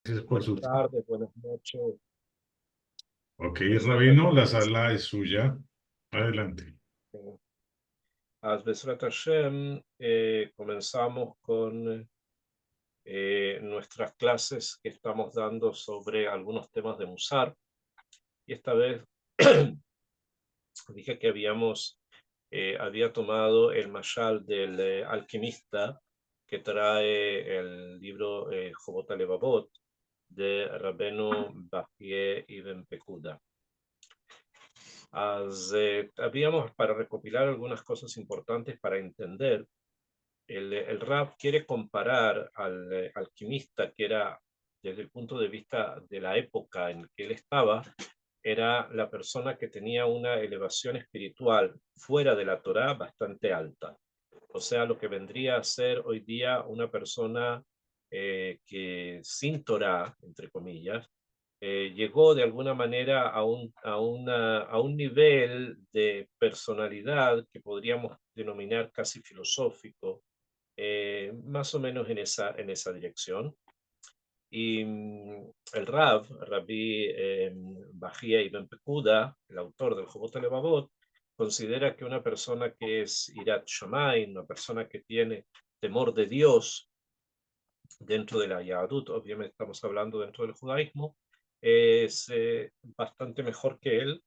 Gracias por Buenas su... tardes, buenas noches. Ok, Besrat Rabino, la Hashem. sala es suya. Adelante. Besrat Hashem, comenzamos con nuestras clases que estamos dando sobre algunos temas de Musar. Y esta vez dije que había tomado el mashal del alquimista que trae el libro Jobot Alevavot de Rabenu Bachye Ibn Pekuda. Habíamos, para recopilar algunas cosas importantes para entender, el Rab quiere comparar al alquimista, que era, desde el punto de vista de la época en que él estaba, era la persona que tenía una elevación espiritual fuera de la Torá bastante alta. O sea, lo que vendría a ser hoy día una persona que sin Torá, entre comillas, llegó de alguna manera a un nivel de personalidad que podríamos denominar casi filosófico, más o menos en esa dirección. Y el Rabbi Bajía Ibn Pekuda, el autor del Jobot Levavot, considera que una persona que es Irat Shamayim, una persona que tiene temor de Dios dentro de la Yahadut, obviamente estamos hablando dentro del judaísmo, es bastante mejor que él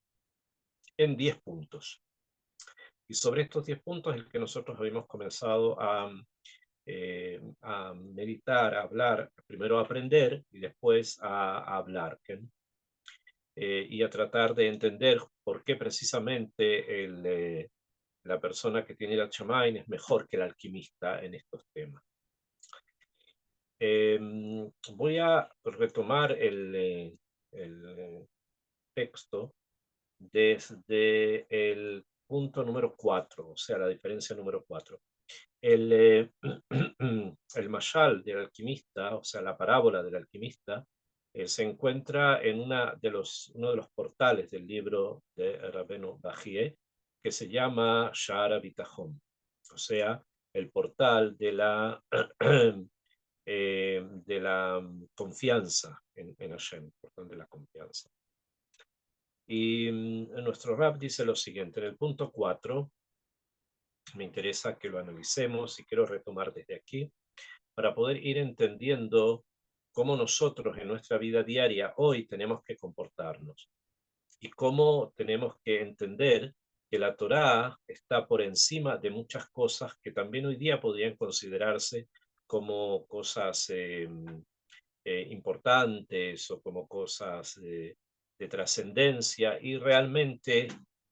en 10 puntos. Y sobre estos 10 puntos es el que nosotros habíamos comenzado a meditar, a hablar, primero a aprender y después a hablar, y a tratar de entender por qué precisamente la persona que tiene el Shamayim es mejor que el alquimista en estos temas. Voy a retomar el texto desde el punto número 4, o sea, la diferencia número 4. El, el mashal del alquimista, o sea, la parábola del alquimista, se encuentra en uno de los portales del libro de Rabenu Bajie, que se llama Shara Bitachon, o sea, el portal de la confianza en Hashem, el portal de la confianza. Y nuestro rap dice lo siguiente, en el punto 4, me interesa que lo analicemos y quiero retomar desde aquí para poder ir entendiendo cómo nosotros en nuestra vida diaria hoy tenemos que comportarnos y cómo tenemos que entender que la Torá está por encima de muchas cosas que también hoy día podrían considerarse como cosas importantes o como cosas de trascendencia, y realmente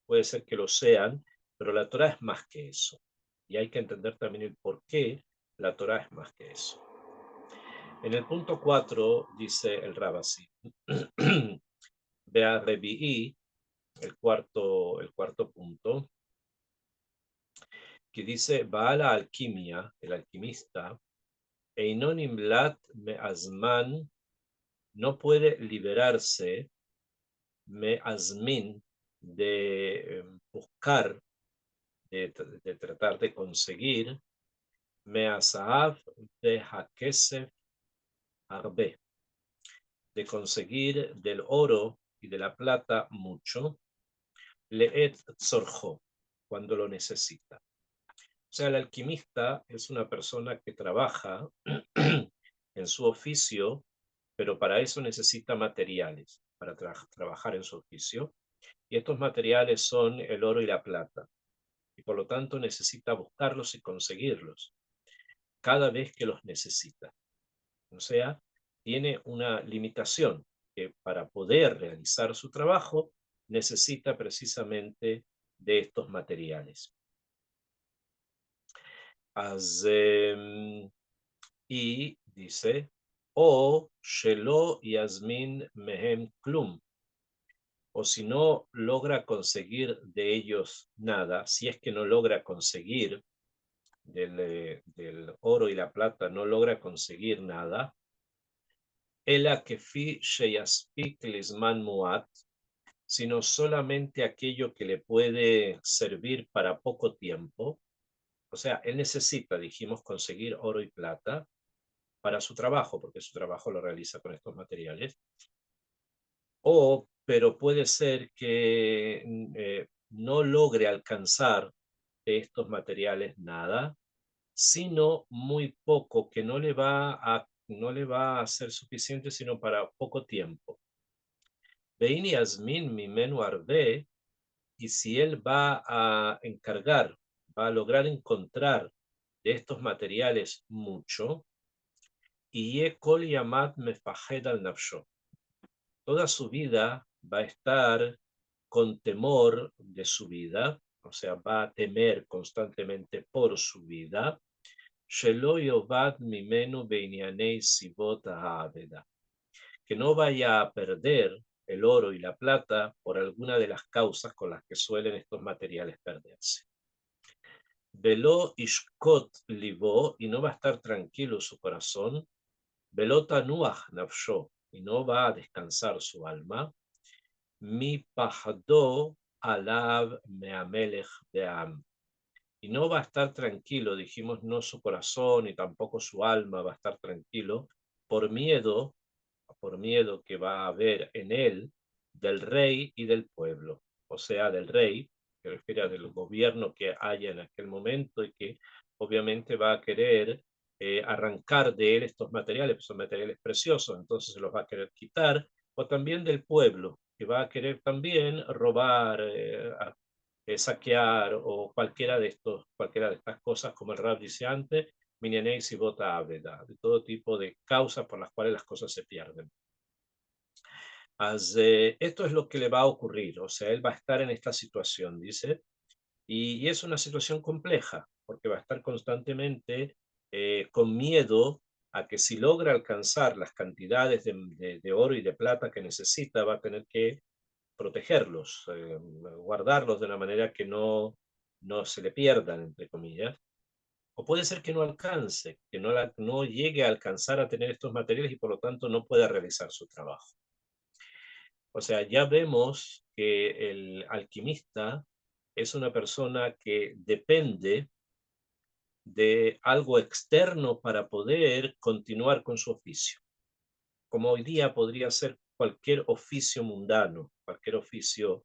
puede ser que lo sean, pero la Torá es más que eso. Y hay que entender también el por qué la Torá es más que eso. En el punto 4 dice el Rabasi, Vea Revi'i, el cuarto punto, que dice, Baala alquimia, el alquimista, Einon imlat me'azman, no puede liberarse me'azmin, de buscar, de tratar de conseguir, me'azahav ve'hakesef arbe, de conseguir del oro y de la plata mucho, leet tzorjo, cuando lo necesita. O sea, el alquimista es una persona que trabaja en su oficio, pero para eso necesita materiales, para trabajar en su oficio. Y estos materiales son el oro y la plata. Y por lo tanto necesita buscarlos y conseguirlos cada vez que los necesita. O sea, tiene una limitación que para poder realizar su trabajo necesita precisamente de estos materiales. Y dice, o shelo yasmin mehem klum, o si no logra conseguir de ellos nada, si es que no logra conseguir del oro y la plata, no logra conseguir nada, ela kefi sheyaspik lisman muat, sino solamente aquello que le puede servir para poco tiempo. O sea, él necesita, dijimos, conseguir oro y plata, para su trabajo, porque su trabajo lo realiza con estos materiales. Pero puede ser que no logre alcanzar de estos materiales nada, sino muy poco, que no le va a ser suficiente sino para poco tiempo. Veini Yasmin Mimenu Arbe, y si él va a encargar, va a lograr encontrar de estos materiales mucho, y Kol Yamat Mefahed al Nafsho, toda su vida va a estar con temor de su vida, o sea, va a temer constantemente por su vida, Shelo Yovad Mimenu Beinyanei Sivot Ha'aveda, que no vaya a perder el oro y la plata por alguna de las causas con las que suelen estos materiales perderse. Velo Ishkot Libo, y no va a estar tranquilo su corazón, Velo Tanuach Nafsho, y no va a descansar su alma, Mi Pahdo Alav Meamelech Beam, y no va a estar tranquilo, dijimos, no su corazón y tampoco su alma va a estar tranquilo por miedo que va a haber en él del rey y del pueblo, o sea, del rey, que refiere al gobierno que haya en aquel momento y que obviamente va a querer arrancar de él estos materiales, que son materiales preciosos, entonces se los va a querer quitar, o también del pueblo, que va a querer también robar, saquear o cualquiera de estas cosas, como el Rab dice antes, Minyaneis y Bota Aveda, de todo tipo de causas por las cuales las cosas se pierden. Esto es lo que le va a ocurrir, o sea, él va a estar en esta situación, dice, y es una situación compleja, porque va a estar constantemente con miedo a que si logra alcanzar las cantidades de oro y de plata que necesita, va a tener que protegerlos, guardarlos de una manera que no se le pierdan, entre comillas. O puede ser que no alcance, que no llegue a alcanzar a tener estos materiales y por lo tanto no pueda realizar su trabajo. O sea, ya vemos que el alquimista es una persona que depende de algo externo para poder continuar con su oficio. Como hoy día podría ser cualquier oficio mundano, cualquier oficio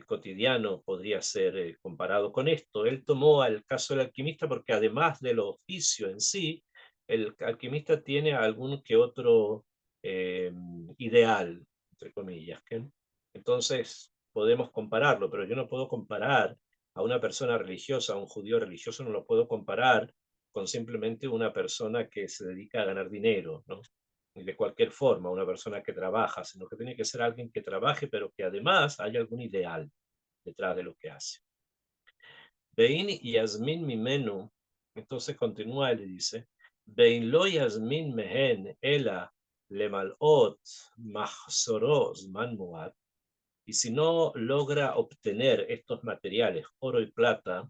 cotidiano podría ser comparado con esto. Él tomó el caso del alquimista porque además del oficio en sí, el alquimista tiene algún que otro eh, ideal, entre comillas. ¿Okay? Entonces podemos compararlo, pero yo no puedo comparar a una persona religiosa, a un judío religioso, no lo puedo comparar con simplemente una persona que se dedica a ganar dinero, ¿no? De cualquier forma, una persona que trabaja, sino que tiene que ser alguien que trabaje, pero que además haya algún ideal detrás de lo que hace. Vein Yasmin Mimenu, entonces continúa y le dice, Vein lo Yasmin Mehen Ela Lemalot Mahsoro Zman Muad, y si no logra obtener estos materiales, oro y plata,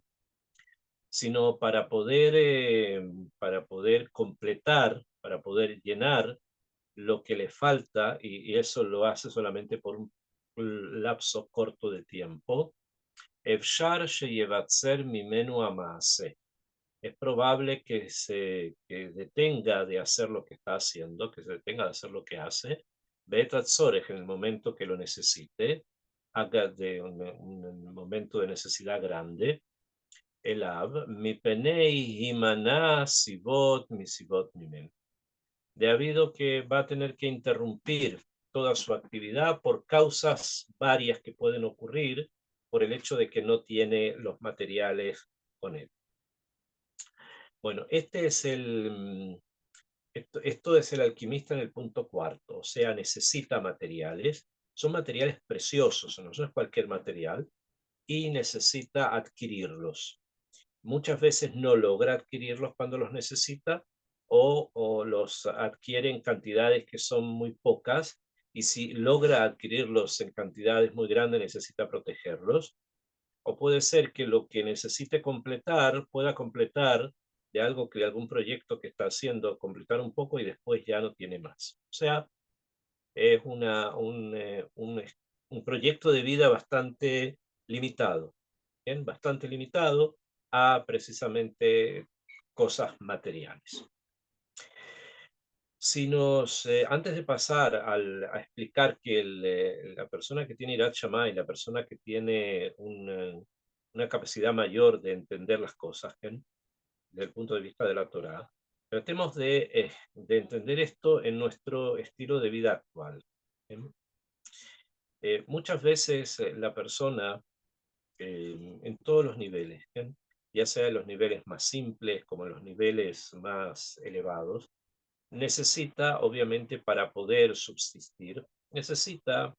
sino para poder completar, para poder llenar lo que le falta, y eso lo hace solamente por un lapso corto de tiempo, Efshar sheyevatzer mimenu amaase. Es probable que detenga de hacer lo que está haciendo, que se detenga de hacer lo que hace, Betatzorech en el momento que lo necesite, haga de un momento de necesidad grande, Elav, mi penei himana sivot mi sivot mimen, debido que va a tener que interrumpir toda su actividad por causas varias que pueden ocurrir por el hecho de que no tiene los materiales con él. Bueno, esto es el alquimista en el punto cuarto, o sea, necesita materiales, son materiales preciosos, no es cualquier material, y necesita adquirirlos. Muchas veces no logra adquirirlos cuando los necesita o los adquiere en cantidades que son muy pocas y si logra adquirirlos en cantidades muy grandes necesita protegerlos. O puede ser que lo que necesite completar pueda completar de algún proyecto que está haciendo, completar un poco y después ya no tiene más. O sea, es un proyecto de vida bastante limitado, ¿bien? Bastante limitado a precisamente cosas materiales. Antes de pasar a explicar que la persona que tiene Irat Shammai, la persona que tiene una capacidad mayor de entender las cosas, ¿bien? Desde el punto de vista de la Torá, tratemos de entender esto en nuestro estilo de vida actual. ¿Bien? Muchas veces la persona, en todos los niveles, ¿bien? Ya sea en los niveles más simples como en los niveles más elevados, necesita, obviamente, para poder subsistir, necesita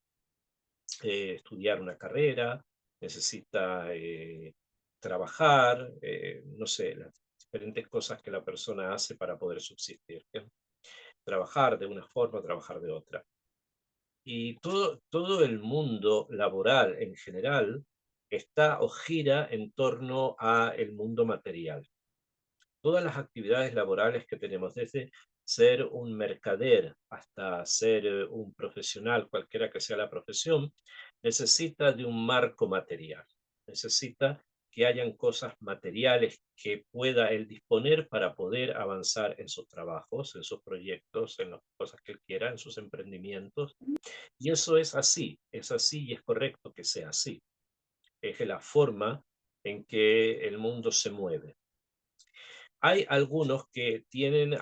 estudiar una carrera, necesita trabajar, no sé, las diferentes cosas que la persona hace para poder subsistir. ¿Bien? Trabajar de una forma, trabajar de otra. Y todo el mundo laboral en general está o gira en torno a el mundo material. Todas las actividades laborales que tenemos, desde ser un mercader hasta ser un profesional, cualquiera que sea la profesión, necesita de un marco material. Necesita que hayan cosas materiales que pueda él disponer para poder avanzar en sus trabajos, en sus proyectos, en las cosas que él quiera, en sus emprendimientos. Y eso es así y es correcto que sea así. Es la forma en que el mundo se mueve. Hay algunos que tienen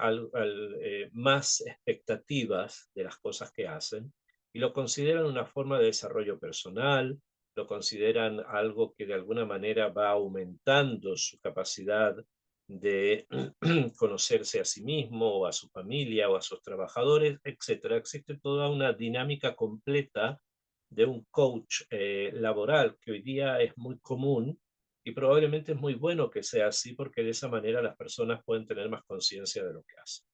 más expectativas de las cosas que hacen y lo consideran una forma de desarrollo personal, lo consideran algo que de alguna manera va aumentando su capacidad de conocerse a sí mismo o a su familia o a sus trabajadores, etcétera. Existe toda una dinámica completa de un coach laboral que hoy día es muy común y probablemente es muy bueno que sea así porque de esa manera las personas pueden tener más conciencia de lo que hacen.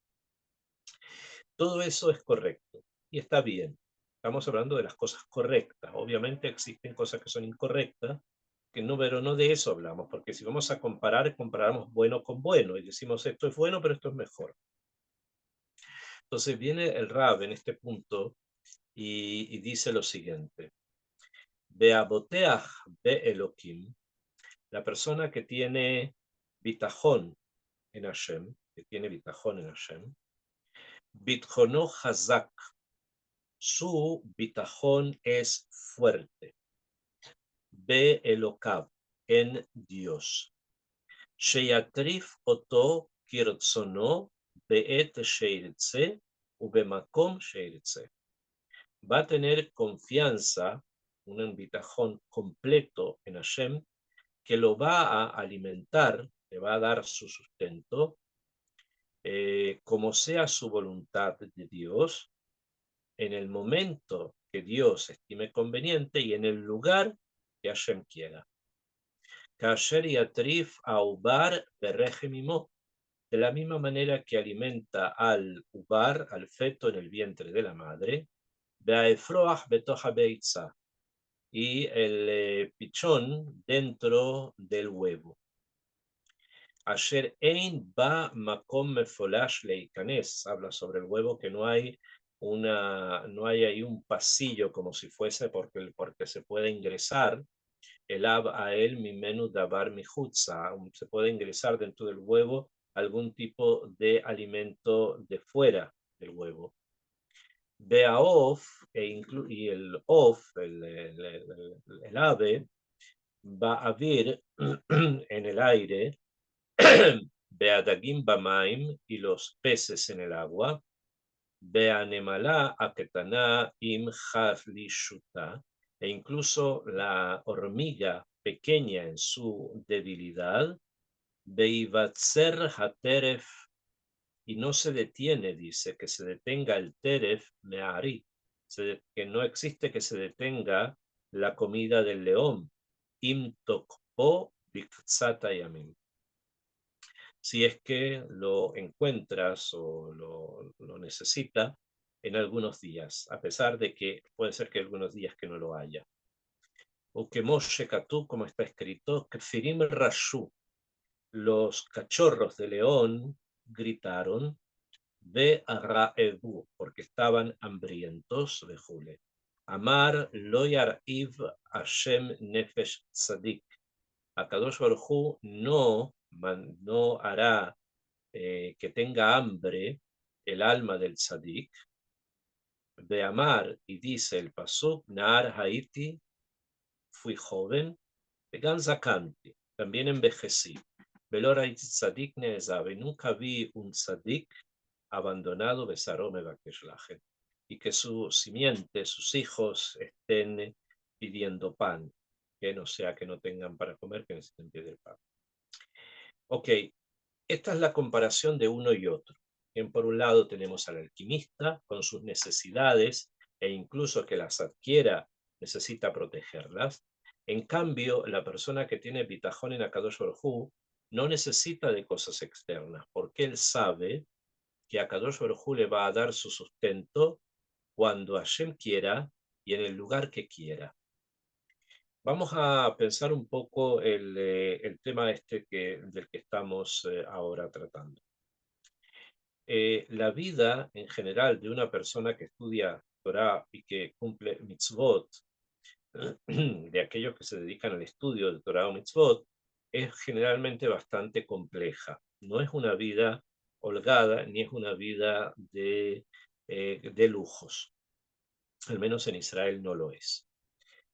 Todo eso es correcto y está bien. Estamos hablando de las cosas correctas. Obviamente existen cosas que son incorrectas, pero no de eso hablamos, porque si vamos a comparar, comparamos bueno con bueno y decimos esto es bueno, pero esto es mejor. Entonces viene el Rab en este punto y dice lo siguiente. Beaboteach be Elohim, la persona que tiene bitajón en Hashem, que tiene bitajón en Hashem, bitjono hazak, su bitajón es fuerte, be Elokav, en Dios, sheyatrif oto kirtzono beet sheirtze ubemakom sheirtze. Va a tener confianza, un bitajón completo en Hashem, que lo va a alimentar, le va a dar su sustento, como sea su voluntad de Dios, en el momento que Dios estime conveniente y en el lugar que Hashem quiera. Kasher yatrif aubar berejemimo, de la misma manera que alimenta al ubar, al feto en el vientre de la madre, beaefroach betoja beitza, y el pichón dentro del huevo. Asher ein ba makom mefolash leikanes, habla sobre el huevo que no hay ahí un pasillo como si fuese porque se puede ingresar el ab a él mi menú davar mi jutza, se puede ingresar dentro del huevo algún tipo de alimento de fuera del huevo. Beaof, y el of, el ave, va a vir en el aire, Beadagim bamaim, y los peces en el agua, Beanemala aketaná im shuta, e incluso la hormiga pequeña en su debilidad, Beivatzer hateref, y no se detiene, dice, que se detenga el teref meari, que no existe que se detenga la comida del león, im tokpo biktsata yamim, si es que lo encuentras o lo necesita en algunos días, a pesar de que puede ser que algunos días que no lo haya. O que Moshe Katú, como está escrito, que Firim Rashu, los cachorros de león gritaron de Raebu, porque estaban hambrientos de Jule. Amar lo yar'iv Hashem nefesh tzadik. Akadosh Baruj Hu no hará que tenga hambre el alma del tzadik, de amar, y dice el pasuk, Naar Haiti, fui joven, Vegan Zakanti, también envejecí. Velor Haiti tzadik neezabe, nunca vi un tzadik abandonado, besarome bakeshlajen, y que su simiente, sus hijos, estén pidiendo pan, que no sea que no tengan para comer, que necesiten pedir pan. Ok, esta es la comparación de uno y otro. Bien, por un lado tenemos al alquimista con sus necesidades e incluso que las adquiera necesita protegerlas. En cambio, la persona que tiene bitajón en Akadosh Baruj Hu no necesita de cosas externas porque él sabe que Akadosh Baruj Hu le va a dar su sustento cuando Hashem quiera y en el lugar que quiera. Vamos a pensar un poco el tema del que estamos ahora tratando. La vida en general de una persona que estudia Torah y que cumple mitzvot, de aquellos que se dedican al estudio de Torah o mitzvot, es generalmente bastante compleja. No es una vida holgada ni es una vida de lujos. Al menos en Israel no lo es.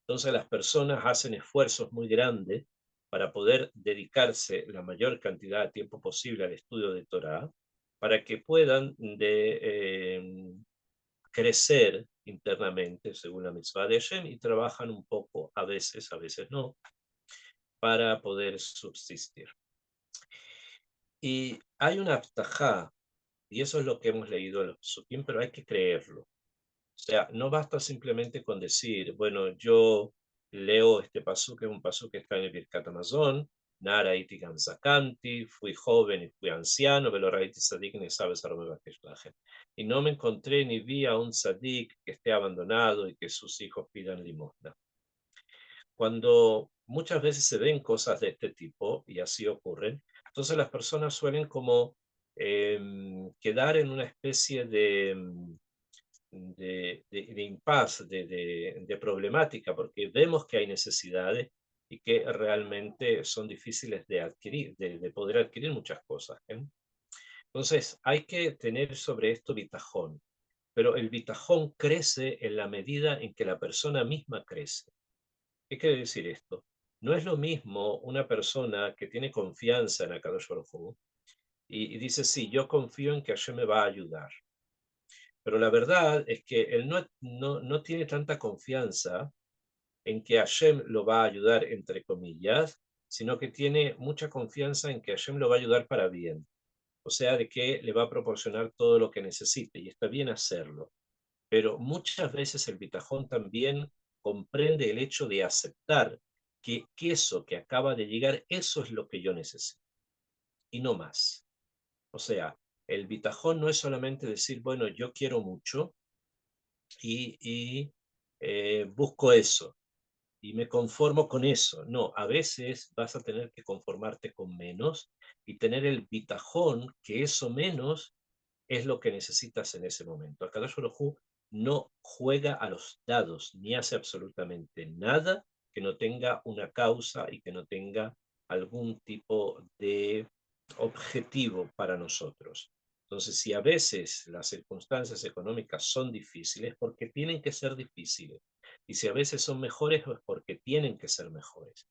Entonces las personas hacen esfuerzos muy grandes para poder dedicarse la mayor cantidad de tiempo posible al estudio de Torah, para que puedan crecer internamente según la mitzvah de Hashem y trabajan un poco, a veces no, para poder subsistir. Y hay una abtajá, y eso es lo que hemos leído en los Pesukim, pero hay que creerlo. O sea, no basta simplemente con decir, bueno, yo leo este pasú, que es un pasú que está en el Birkat Hamazon, Nara iti Gamzakanti, fui joven y fui anciano, veloraiti sadik ni sabes y no me encontré ni vi a un sadik que esté abandonado y que sus hijos pidan limosna. Cuando muchas veces se ven cosas de este tipo, y así ocurren, entonces las personas suelen como quedar en una especie de impasse, de problemática, porque vemos que hay necesidades y que realmente son difíciles de adquirir, de poder adquirir muchas cosas. Entonces, hay que tener sobre esto bitajón, pero el bitajón crece en la medida en que la persona misma crece. ¿Qué quiere decir esto? No es lo mismo una persona que tiene confianza en Akadosh Baruj Hu y dice, sí, yo confío en que Hashem me va a ayudar. Pero la verdad es que él no tiene tanta confianza en que Hashem lo va a ayudar, entre comillas, sino que tiene mucha confianza en que Hashem lo va a ayudar para bien. O sea, de que le va a proporcionar todo lo que necesite y está bien hacerlo. Pero muchas veces el bitajón también comprende el hecho de aceptar que eso que acaba de llegar, eso es lo que yo necesito y no más. O sea, el bitajón no es solamente decir, bueno, yo quiero mucho, y busco eso y me conformo con eso. No, a veces vas a tener que conformarte con menos y tener el bitajón que eso menos es lo que necesitas en ese momento. Akadosh Baruj Hu no juega a los dados ni hace absolutamente nada que no tenga una causa y que no tenga algún tipo de objetivo para nosotros. Entonces, si a veces las circunstancias económicas son difíciles, porque tienen que ser difíciles. Y si a veces son mejores, es porque tienen que ser mejores.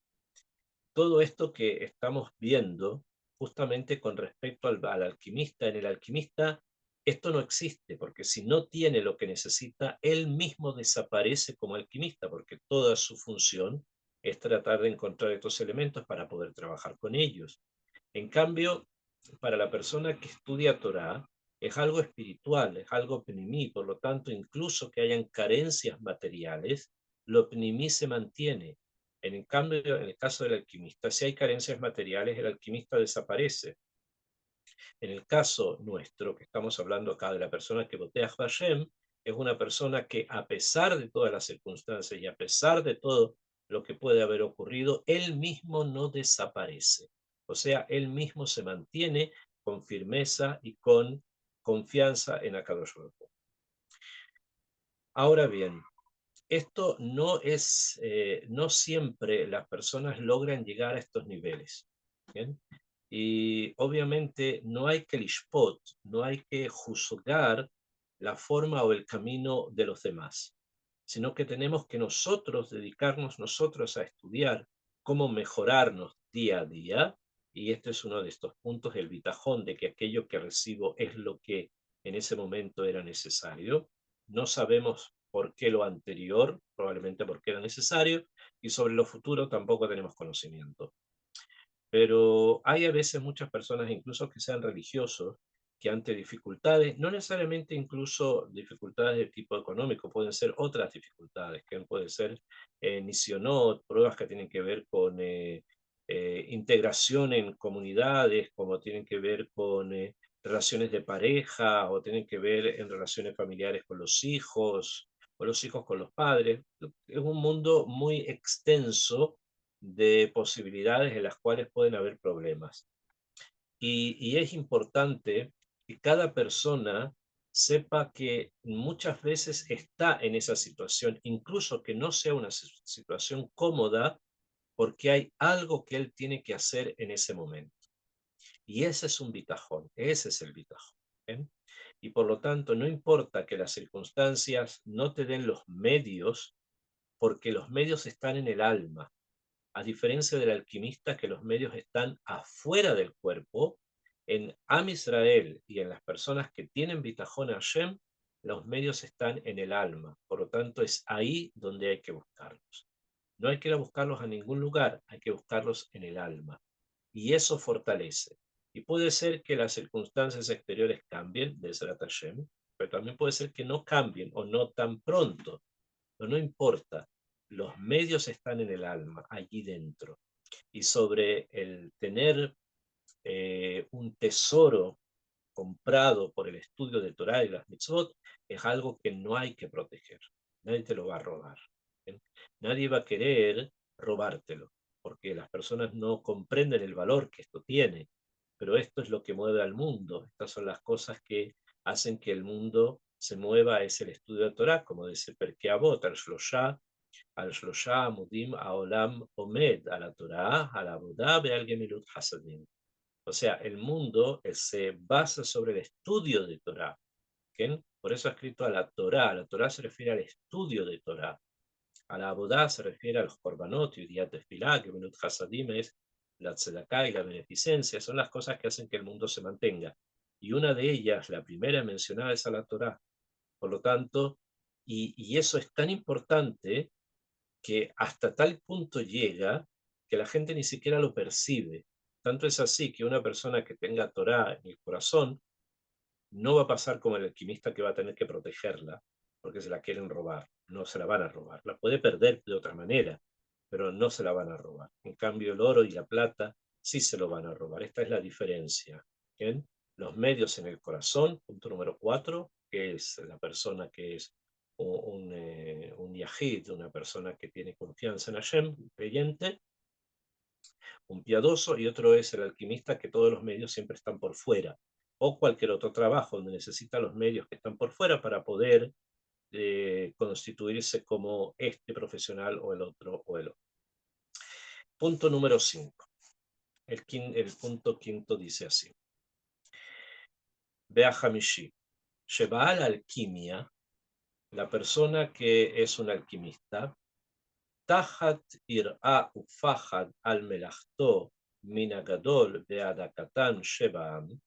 Todo esto que estamos viendo, justamente con respecto al alquimista, en el alquimista, esto no existe, porque si no tiene lo que necesita, él mismo desaparece como alquimista, porque toda su función es tratar de encontrar estos elementos para poder trabajar con ellos. En cambio, para la persona que estudia Torah, es algo espiritual, es algo pnimí, por lo tanto, incluso que hayan carencias materiales, lo pnimí se mantiene. En el cambio, en el caso del alquimista, si hay carencias materiales, el alquimista desaparece. En el caso nuestro, que estamos hablando acá de la persona que botea Hashem, es una persona que a pesar de todas las circunstancias y a pesar de todo lo que puede haber ocurrido, él mismo no desaparece. O sea, él mismo se mantiene con firmeza y con confianza en Akadosh Baruj Hu. Ahora bien, esto no siempre las personas logran llegar a estos niveles. ¿Bien? Y obviamente no hay que lishpot, no hay que juzgar la forma o el camino de los demás, sino que tenemos que nosotros dedicarnos nosotros a estudiar cómo mejorarnos día a día. Y este es uno de estos puntos, el bitajón de que aquello que recibo es lo que en ese momento era necesario. No sabemos por qué lo anterior, probablemente porque era necesario, y sobre lo futuro tampoco tenemos conocimiento. Pero hay a veces muchas personas, incluso que sean religiosos, que ante dificultades, no necesariamente incluso dificultades de tipo económico, pueden ser otras dificultades, que pueden ser nisionot, pruebas que tienen que ver con integración en comunidades, como tienen que ver con relaciones de pareja, o tienen que ver en relaciones familiares con los hijos, o los hijos con los padres. Es un mundo muy extenso de posibilidades en las cuales pueden haber problemas. Y es importante que cada persona sepa que muchas veces está en esa situación, incluso que no sea una situación cómoda, porque hay algo que él tiene que hacer en ese momento. Y ese es un bitajón, ese es el bitajón. ¿Eh? Y por lo tanto, no importa que las circunstancias no te den los medios, porque los medios están en el alma, a diferencia del alquimista, que los medios están afuera del cuerpo. En Am Israel y en las personas que tienen bitajón a Hashem, los medios están en el alma. Por lo tanto, es ahí donde hay que buscarlos. No hay que ir a buscarlos a ningún lugar, hay que buscarlos en el alma. Y eso fortalece. Y puede ser que las circunstancias exteriores cambien, de Zerat Hashem, pero también puede ser que no cambien o no tan pronto. Pero no importa, los medios están en el alma, allí dentro. Y sobre el tener un tesoro comprado por el estudio de Torah y las mitzvot, es algo que no hay que proteger. Nadie te lo va a robar. ¿Bien? Nadie va a querer robártelo, porque las personas no comprenden el valor que esto tiene. Pero esto es lo que mueve al mundo. Estas son las cosas que hacen que el mundo se mueva. Es el estudio de Torah, como dice Perkei Avot, al Shlosha Amudim Haolam Omed, a la Torah, a la Abodá, al Gemilut Hasadim. O sea, el mundo se basa sobre el estudio de Torah. ¿Okay? Por eso ha escrito a la Torah. La Torah se refiere al estudio de Torah. A la Abodá se refiere a los korbanot, Yudiat Tefilá, Gemilut Hasadim es la tzedaká y la beneficencia. Son las cosas que hacen que el mundo se mantenga. Y una de ellas, la primera mencionada, es a la Torah. Por lo tanto, y eso es tan importante que hasta tal punto llega que la gente ni siquiera lo percibe. Tanto es así que una persona que tenga Torah en el corazón no va a pasar como el alquimista, que va a tener que protegerla porque se la quieren robar. No se la van a robar. La puede perder de otra manera, pero no se la van a robar. En cambio, el oro y la plata sí se lo van a robar. Esta es la diferencia. ¿Bien? Los medios en el corazón, punto número 4, que es la persona que es un yahid, una persona que tiene confianza en Hashem, un creyente, un piadoso, y otro es el alquimista, que todos los medios siempre están por fuera, o cualquier otro trabajo donde necesita los medios que están por fuera para poder constituirse como este profesional o el otro o el otro. Punto número 5. El punto quinto dice así. Vea Hamishi. Sheba la alquimia, la persona que es un alquimista, Tajat ir'a ufahad al melachto minagadol de adakatan sheba'am,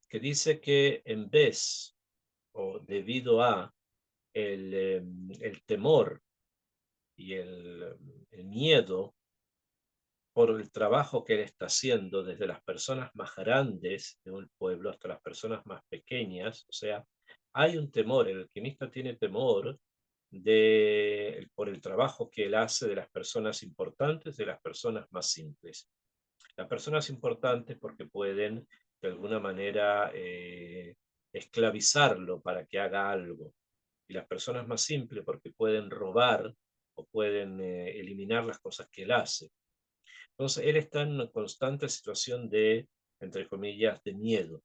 que dice que en vez o debido a el temor y el miedo por el trabajo que él está haciendo, desde las personas más grandes de un pueblo hasta las personas más pequeñas, o sea, hay un temor, el alquimista tiene temor por el trabajo que él hace, de las personas importantes, de las personas más simples. Las personas importantes porque pueden de alguna manera esclavizarlo para que haga algo, y las personas más simples porque pueden robar o pueden eliminar las cosas que él hace. Entonces él está en una constante situación de, entre comillas, de miedo.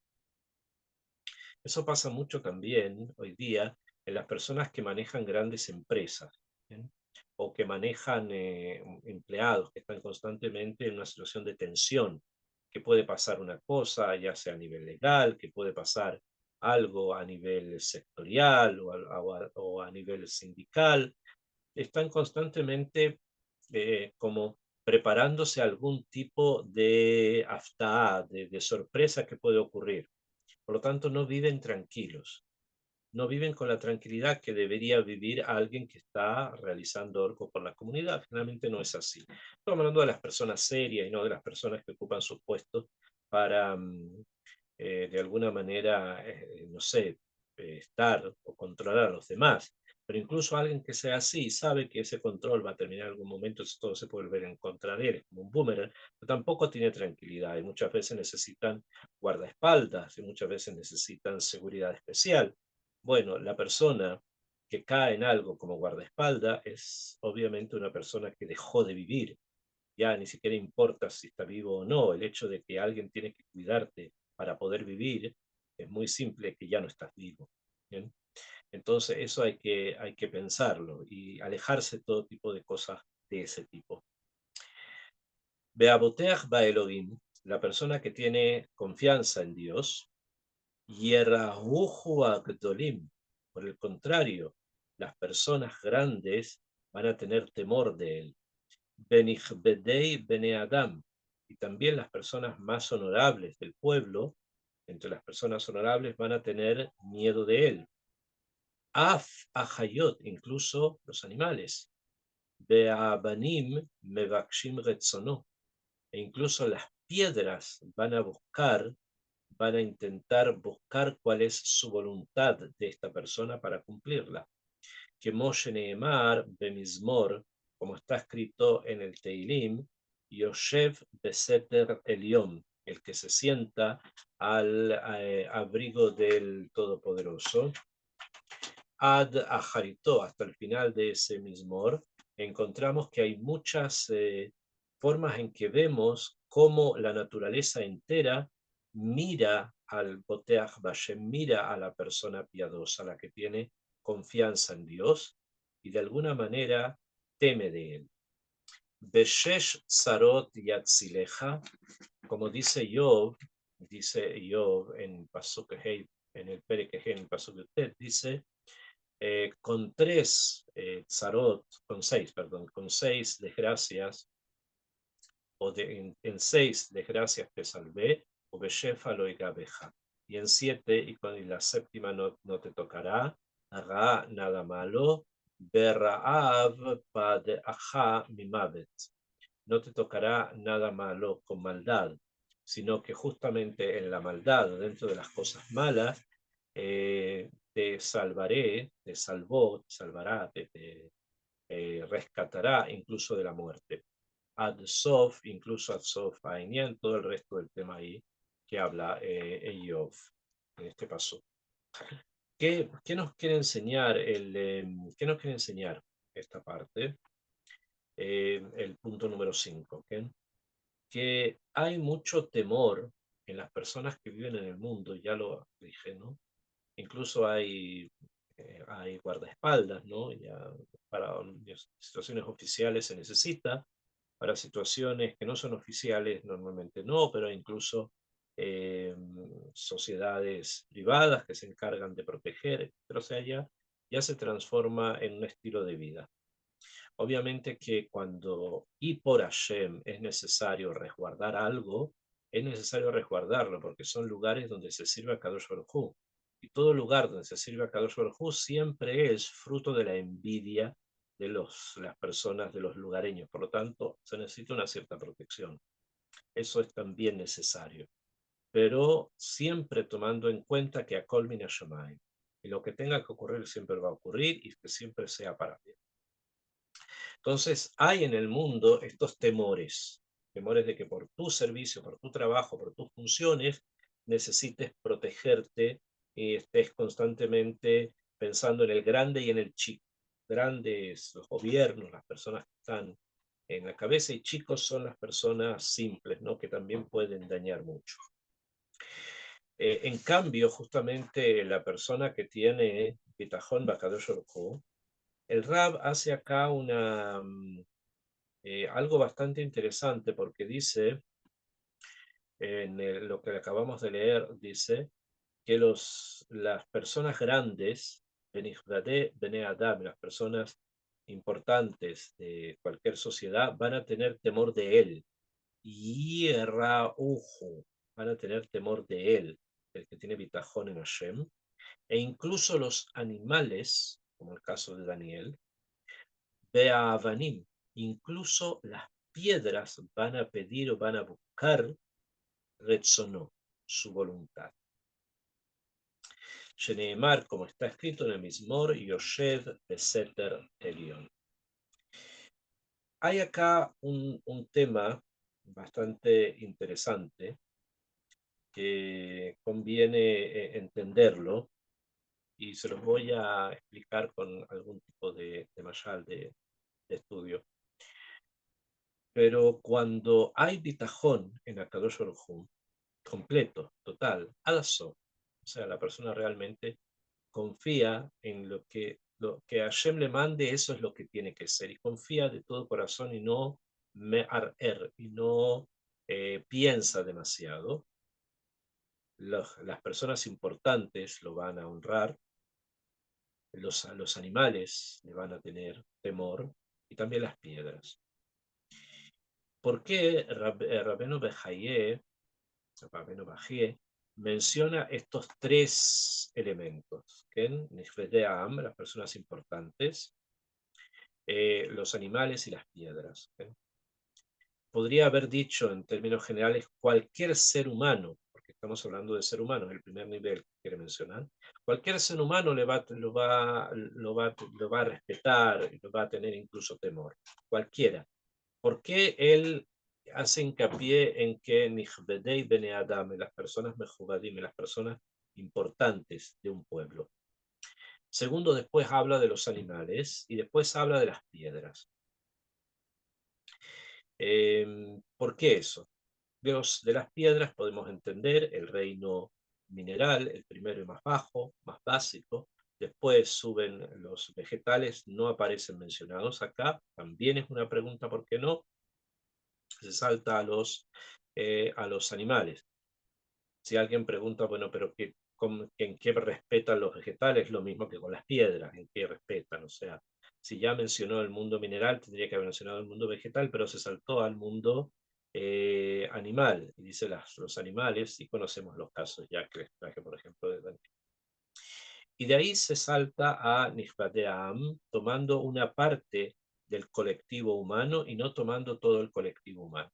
Eso pasa mucho también hoy día en las personas que manejan grandes empresas, ¿bien? O que manejan empleados que están constantemente en una situación de tensión. que puede pasar una cosa, ya sea a nivel legal, que puede pasar algo a nivel sectorial o a nivel sindical. Están constantemente como preparándose a algún tipo de aftá, de sorpresa que puede ocurrir. Por lo tanto, no viven tranquilos, no viven con la tranquilidad que debería vivir alguien que está realizando algo por la comunidad. Finalmente no es así. Estamos hablando de las personas serias y no de las personas que ocupan sus puestos para, de alguna manera, no sé, estar o controlar a los demás. Pero incluso alguien que sea así sabe que ese control va a terminar en algún momento, todo se puede volver en contra de él, es como un boomerang, pero tampoco tiene tranquilidad y muchas veces necesitan guardaespaldas y muchas veces necesitan seguridad especial. Bueno, la persona que cae en algo como guardaespaldas es obviamente una persona que dejó de vivir. Ya ni siquiera importa si está vivo o no, el hecho de que alguien tiene que cuidarte para poder vivir es muy simple que ya no estás vivo. ¿Bien? Entonces eso hay que pensarlo y alejarse de todo tipo de cosas de ese tipo. Beaboteach ba Elohim, la persona que tiene confianza en Dios, Yerahuhu Agdolim, por el contrario, las personas grandes van a tener temor de él. Benichbedei Bene Adam, y también las personas más honorables del pueblo, entre las personas honorables van a tener miedo de él. Af Ahayot, incluso los animales. Be'abanim Mevakshim Retzono, e incluso las piedras van a intentar buscar cuál es su voluntad de esta persona para cumplirla. Que Moshe Neemar Bemizmor, como está escrito en el Teilim, Yoshev Beseter Elión, el que se sienta al abrigo del Todopoderoso. Ad Ajarito, hasta el final de ese Mizmor, encontramos que hay muchas formas en que vemos cómo la naturaleza entera mira al Boteach Bashem, mira a la persona piadosa, la que tiene confianza en Dios y de alguna manera teme de él. Beshesh Sarot Yatzileja, como dice Job en Pasuk Hei, en el Perek Hei, en el Pasuk Yutet, dice con tzarot, con seis, perdón, con seis desgracias, en seis desgracias te salvé, o beshefa lo igabeja, y en siete, y la séptima no te tocará, hará nada malo, berraav padeaja mimavet, no te tocará nada malo con maldad, sino que justamente en la maldad, dentro de las cosas malas, te salvaré, te salvó, te salvará, te rescatará incluso de la muerte. Ad Sof, incluso Ad Sof Ainian, todo el resto del tema ahí que habla Eyob en este paso. ¿Qué nos quiere enseñar qué nos quiere enseñar esta parte? El punto número 5, ¿okay? Que hay mucho temor en las personas que viven en el mundo, ya lo dije, ¿no? Incluso hay guardaespaldas, ¿no? Ya para situaciones oficiales se necesita, para situaciones que no son oficiales normalmente no, pero incluso eh, sociedades privadas que se encargan de proteger, pero o sea, ya se transforma en un estilo de vida. Obviamente que cuando y por Hashem es necesario resguardar algo, es necesario resguardarlo porque son lugares donde se sirve a Kadosh Baruj Hu. Y todo lugar donde se sirve a Kadosh Baruj Hu siempre es fruto de la envidia de las personas, de los lugareños. Por lo tanto, se necesita una cierta protección. Eso es también necesario. Pero siempre tomando en cuenta que a Kol Min Hashemayim. Y lo que tenga que ocurrir siempre va a ocurrir y que siempre sea para bien. Entonces, hay en el mundo estos temores, temores de que por tu servicio, por tu trabajo, por tus funciones, necesites protegerte y estés constantemente pensando en el grande y en el chico. Grandes, los gobiernos, las personas que están en la cabeza y chicos son las personas simples, ¿no? Que también pueden dañar mucho. En cambio, justamente la persona que tiene Bitajón Bakadosh Orjú, el Rab hace acá algo bastante interesante porque dice lo que acabamos de leer, dice que las personas grandes, Benihdade, Bene Adam, las personas importantes de cualquier sociedad, van a tener temor de él. Yirauhu, van a tener temor de él, el que tiene bitajón en Hashem, e incluso los animales, como el caso de Daniel, Be'avanim, incluso las piedras van a pedir o van a buscar Retzono, su voluntad. Sheneemar, como está escrito en el Mizmor, Yoshev Beseter Elion. Hay acá un tema bastante interesante que conviene entenderlo y se los voy a explicar con algún tipo de mashal de estudio. Pero cuando hay bitajón en Akadosh Baruj Hu, completo, total, alazo, o sea, la persona realmente confía en lo que Hashem le mande, eso es lo que tiene que ser, y confía de todo corazón y no me'arer, y no piensa demasiado. Las personas importantes lo van a honrar, los animales le van a tener temor, y también las piedras. ¿Por qué Rabbeinu Bajie menciona estos tres elementos? Las personas importantes, los animales y las piedras. Podría haber dicho en términos generales cualquier ser humano, porque estamos hablando de ser humano, es el primer nivel que quiere mencionar. Cualquier ser humano lo va a respetar, lo va a tener incluso temor. Cualquiera. ¿Por qué él hace hincapié en que Nihbedei Bene Adam, las personas mejubadim, las personas importantes de un pueblo? Segundo, después habla de los animales y después habla de las piedras. ¿Por qué eso? De las piedras podemos entender el reino mineral, el primero y más bajo, más básico. Después suben los vegetales, no aparecen mencionados acá. También es una pregunta, ¿por qué no? Se salta a los animales. Si alguien pregunta, bueno, pero ¿en qué respetan los vegetales? Lo mismo que con las piedras, ¿en qué respetan? O sea, si ya mencionó el mundo mineral, tendría que haber mencionado el mundo vegetal, pero se saltó al mundo animal. Y dice los animales, y conocemos los casos ya que les traje, por ejemplo, de Daniel. Y de ahí se salta a Nishbadeam, tomando una parte del colectivo humano y no tomando todo el colectivo humano.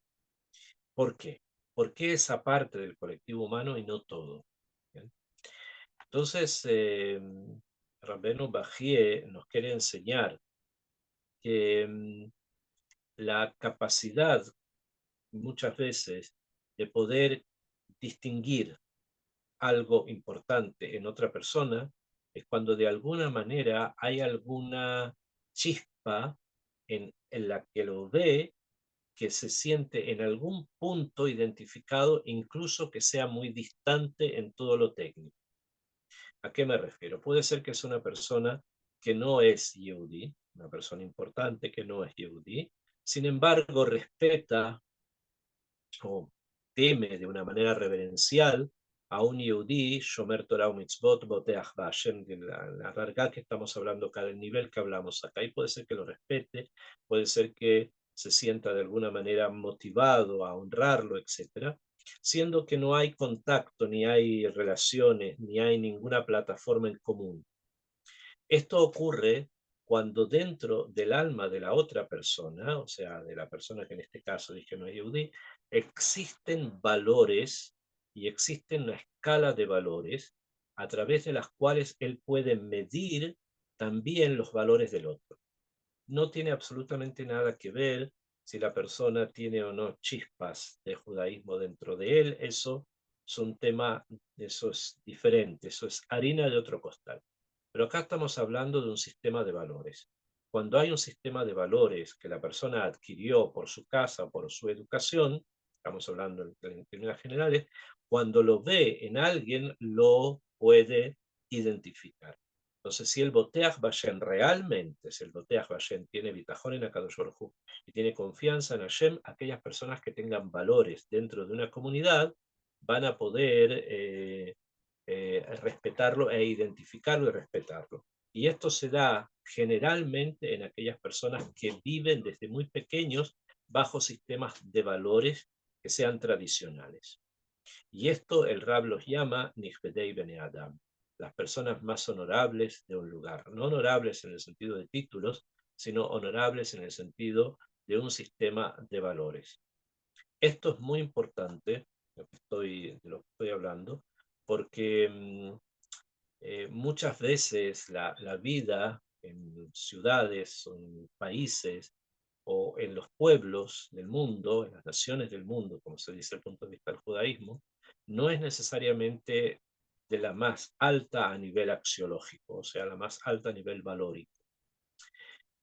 ¿Por qué? ¿Por qué esa parte del colectivo humano y no todo? ¿Bien? Entonces, Rabbeinu Bajie nos quiere enseñar que la capacidad muchas veces de poder distinguir algo importante en otra persona es cuando de alguna manera hay alguna chispa en la que lo ve, que se siente en algún punto identificado, incluso que sea muy distante en todo lo técnico. ¿A qué me refiero? Puede ser que es una persona que no es Yehudi, una persona importante que no es Yehudi, sin embargo respeta o teme de una manera reverencial a un Yehudi, Shomer Torah Mitzvot, Boteach Ba'Hashem, de la larga que estamos hablando, cada nivel que hablamos acá, y puede ser que lo respete, puede ser que se sienta de alguna manera motivado a honrarlo, etcétera, siendo que no hay contacto, ni hay relaciones, ni hay ninguna plataforma en común. Esto ocurre cuando dentro del alma de la otra persona, o sea, de la persona que en este caso dije no es Yehudi, existen valores y existe una escala de valores a través de las cuales él puede medir también los valores del otro. No tiene absolutamente nada que ver si la persona tiene o no chispas de judaísmo dentro de él, eso es un tema, eso es diferente, eso es harina de otro costal. Pero acá estamos hablando de un sistema de valores. Cuando hay un sistema de valores que la persona adquirió por su casa, por su educación, estamos hablando en términos generales, cuando lo ve en alguien, lo puede identificar. Entonces, si el Boteach Bashem realmente, si el Boteach Bashem tiene bitajón en Akadosh Baruj Hu y tiene confianza en Hashem, aquellas personas que tengan valores dentro de una comunidad van a poder respetarlo e identificarlo y respetarlo. Y esto se da generalmente en aquellas personas que viven desde muy pequeños bajo sistemas de valores que sean tradicionales. Y esto el Rab los llama Nichbedei Bene Adam, las personas más honorables de un lugar. No honorables en el sentido de títulos, sino honorables en el sentido de un sistema de valores. Esto es muy importante, de lo que estoy hablando, porque muchas veces la vida en ciudades, o en países, o en los pueblos del mundo, en las naciones del mundo, como se dice desde el punto de vista del judaísmo, no es necesariamente de la más alta a nivel axiológico, o sea, la más alta a nivel valórico.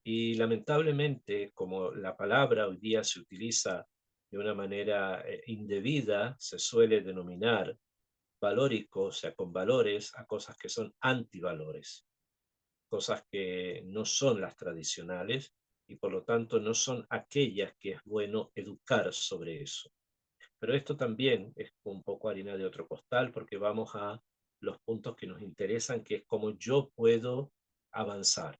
Y lamentablemente, como la palabra hoy día se utiliza de una manera indebida, se suele denominar valórico, o sea, con valores, a cosas que son antivalores, cosas que no son las tradicionales y por lo tanto no son aquellas que es bueno educar sobre eso. Pero esto también es un poco harina de otro costal porque vamos a los puntos que nos interesan, que es cómo yo puedo avanzar.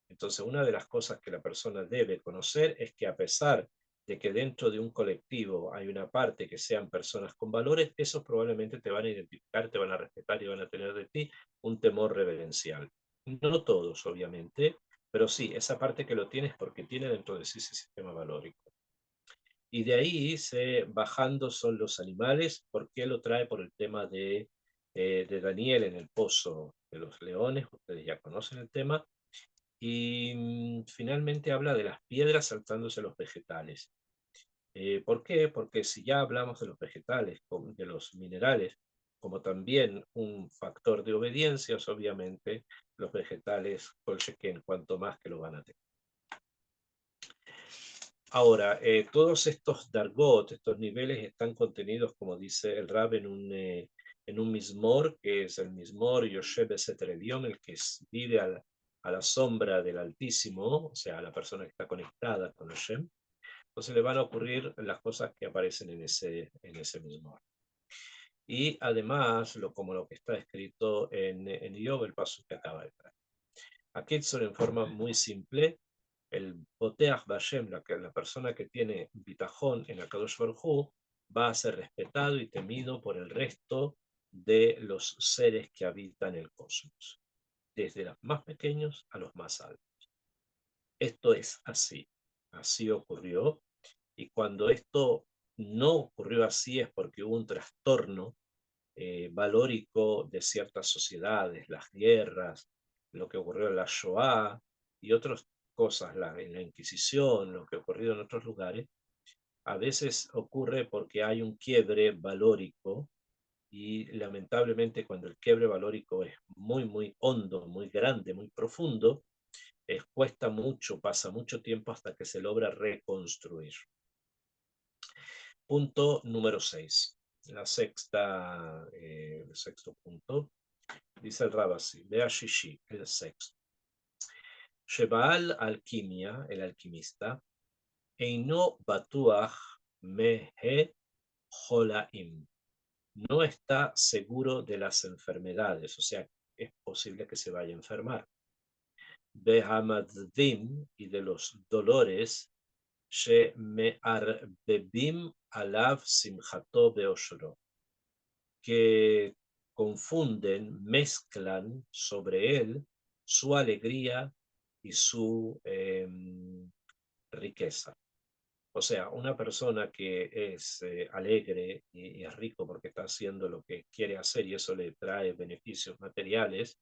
Entonces, una de las cosas que la persona debe conocer es que a pesar de que dentro de un colectivo hay una parte que sean personas con valores, esos probablemente te van a identificar, te van a respetar y van a tener de ti un temor reverencial. No todos, obviamente, pero sí, esa parte que lo tienes porque tiene dentro de sí ese sistema valórico. Y de ahí, bajando son los animales, porque lo trae por el tema de Daniel en el pozo de los leones, ustedes ya conocen el tema, y finalmente habla de las piedras saltándose los vegetales. ¿Por qué? Porque si ya hablamos de los vegetales, de los minerales, como también un factor de obediencia, obviamente los vegetales, en cuanto más que lo van a tener. Ahora, todos estos dargot, estos niveles están contenidos, como dice el Rab, en un mismor, que es el mismor Yoshe Beseter Elión, el que vive a la sombra del Altísimo, o sea, a la persona que está conectada con Hashem. Entonces le van a ocurrir las cosas que aparecen en ese mismor. Y además, como lo que está escrito en Job, el paso que acaba de traer. Aquí son en forma muy simple. El Boteach Bashem, la persona que tiene bitajón en la Kadosh Baruj Hu, va a ser respetado y temido por el resto de los seres que habitan el cosmos, desde los más pequeños a los más altos. Esto es así, así ocurrió, y cuando esto no ocurrió así es porque hubo un trastorno valórico de ciertas sociedades, las guerras, lo que ocurrió en la Shoah y otras cosas, en la Inquisición, lo que ocurrió en otros lugares. A veces ocurre porque hay un quiebre valórico y lamentablemente cuando el quiebre valórico es muy, muy hondo, muy grande, muy profundo, cuesta mucho, pasa mucho tiempo hasta que se logra reconstruir. Punto número 6. El sexto punto, dice el Rabasi, vea Shishi, el sexto. Shebaal alquimia, el alquimista, Eino batuach mehe holaim. No está seguro de las enfermedades, o sea, es posible que se vaya a enfermar. Behamaddim, y de los dolores, she me'arbebim alav simchato beoshro, que confunden, mezclan sobre él su alegría y su riqueza. O sea, una persona que es alegre y es rico porque está haciendo lo que quiere hacer y eso le trae beneficios materiales,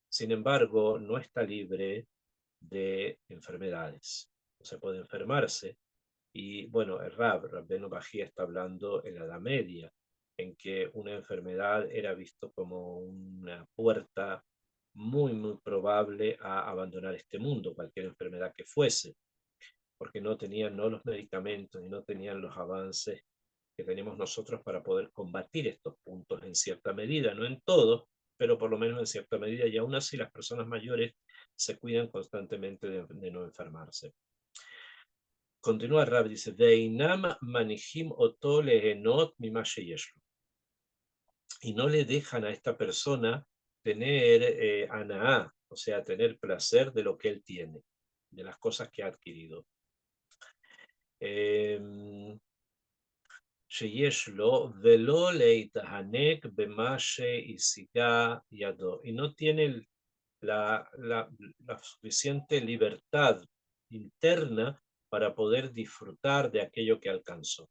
sin embargo, no está libre de enfermedades. No se puede enfermarse. Y bueno, el Rabbeno Bajía está hablando en la Edad Media, en que una enfermedad era visto como una puerta muy, muy probable a abandonar este mundo, cualquier enfermedad que fuese, porque no tenían no los medicamentos y no tenían los avances que tenemos nosotros para poder combatir estos puntos en cierta medida, no en todo, pero por lo menos en cierta medida, y aún así las personas mayores se cuidan constantemente de no enfermarse. Continúa Rab, dice, Veinam manijim oto lehenot mima sheyeshlo. y no le dejan a esta persona tener anaá, o sea, tener placer de lo que él tiene, de las cosas que ha adquirido. שיש לו, ולא להתענג במה שהשיגה ידו, y no tiene la suficiente libertad interna para poder disfrutar de aquello que alcanzó.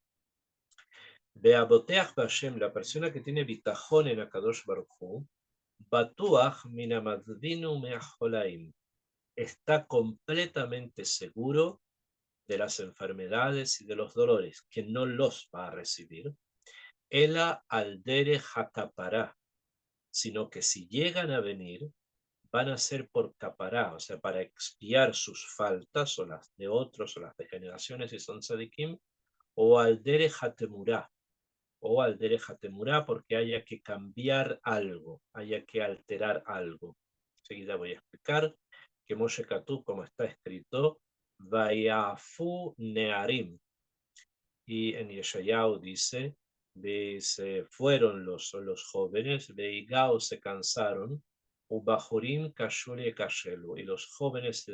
Beaboteach Bashem, la persona que tiene bitajón en Akadosh Baruj Hu, Batuach minamadvinu meacholaim, está completamente seguro de las enfermedades y de los dolores, que no los va a recibir. Ela aldere hakapará, sino que si llegan a venir, van a ser por capará, o sea, para expiar sus faltas o las de otros o las de generaciones si son tzadikim, o aldere hatemurá, porque haya que cambiar algo, haya que alterar algo. Enseguida voy a explicar que Moshe Katuv, como está escrito, Vayafu Nearim, y en Yeshayahu dice, se fueron los jóvenes, Veigao se cansaron, Ubajurim Kashule Kashelu, y los jóvenes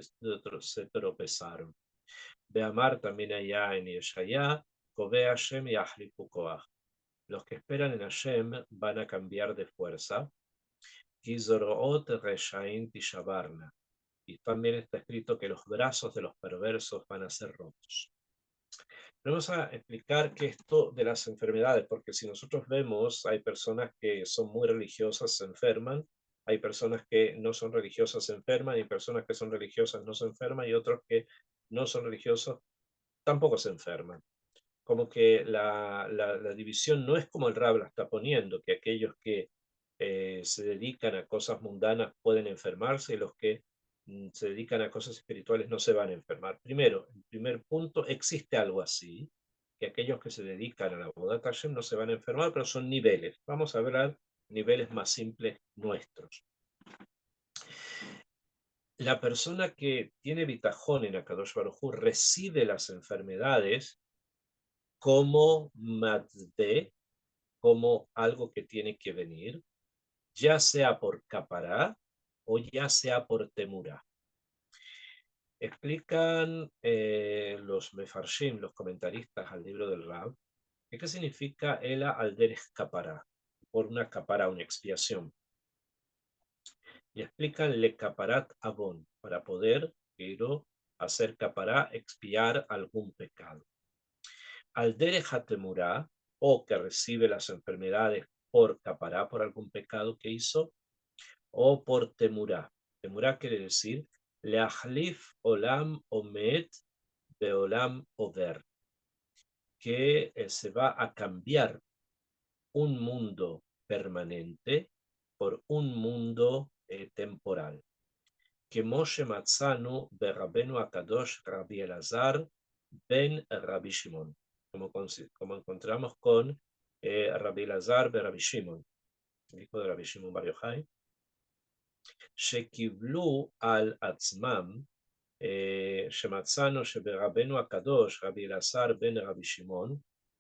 se tropezaron. Beamar también allá en Yeshayah, Kobe Hashem y Ahlifu Koach. Los que esperan en Hashem van a cambiar de fuerza. Gizoroot Reshain Tishabarna. Y también está escrito que los brazos de los perversos van a ser rotos. Vamos a explicar que esto de las enfermedades, porque si nosotros vemos, hay personas que son muy religiosas, se enferman, hay personas que no son religiosas, se enferman, y personas que son religiosas no se enferman, y otros que no son religiosos tampoco se enferman. Como que la división no es como el Rab la está poniendo, que aquellos que se dedican a cosas mundanas pueden enfermarse y los que se dedican a cosas espirituales no se van a enfermar. Primero, en primer punto, existe algo así, que aquellos que se dedican a la Avodat Hashem no se van a enfermar, pero son niveles. Vamos a hablar niveles más simples nuestros. La persona que tiene bitajón en Akadosh Baruj Hu recibe las enfermedades como matde, como algo que tiene que venir, ya sea por capará o ya sea por temurá. Explican los mefarshim, los comentaristas al libro del Rab, qué significa ela al derech capará, por una capará, una expiación. Y explican le caparat abon, para poder, pero hacer capará, expiar algún pecado. Al derech temurá, o que recibe las enfermedades por capará, por algún pecado que hizo, o por temurá. Temurá quiere decir leachlif olam omet beolam over, que se va a cambiar un mundo permanente por un mundo temporal. Que Moshe Matzanu berabenu Akadosh Rabbi Elazar ben Rabbi Shimon, como encontramos con Rabbi Elazar ben Rabbi Shimon, el hijo de Rabbi Shimon Bar Yochai, שקיבלו על עצמם, שמצאנו שברבנו הקדוש, רבי אלעזר בן רבי שמעון,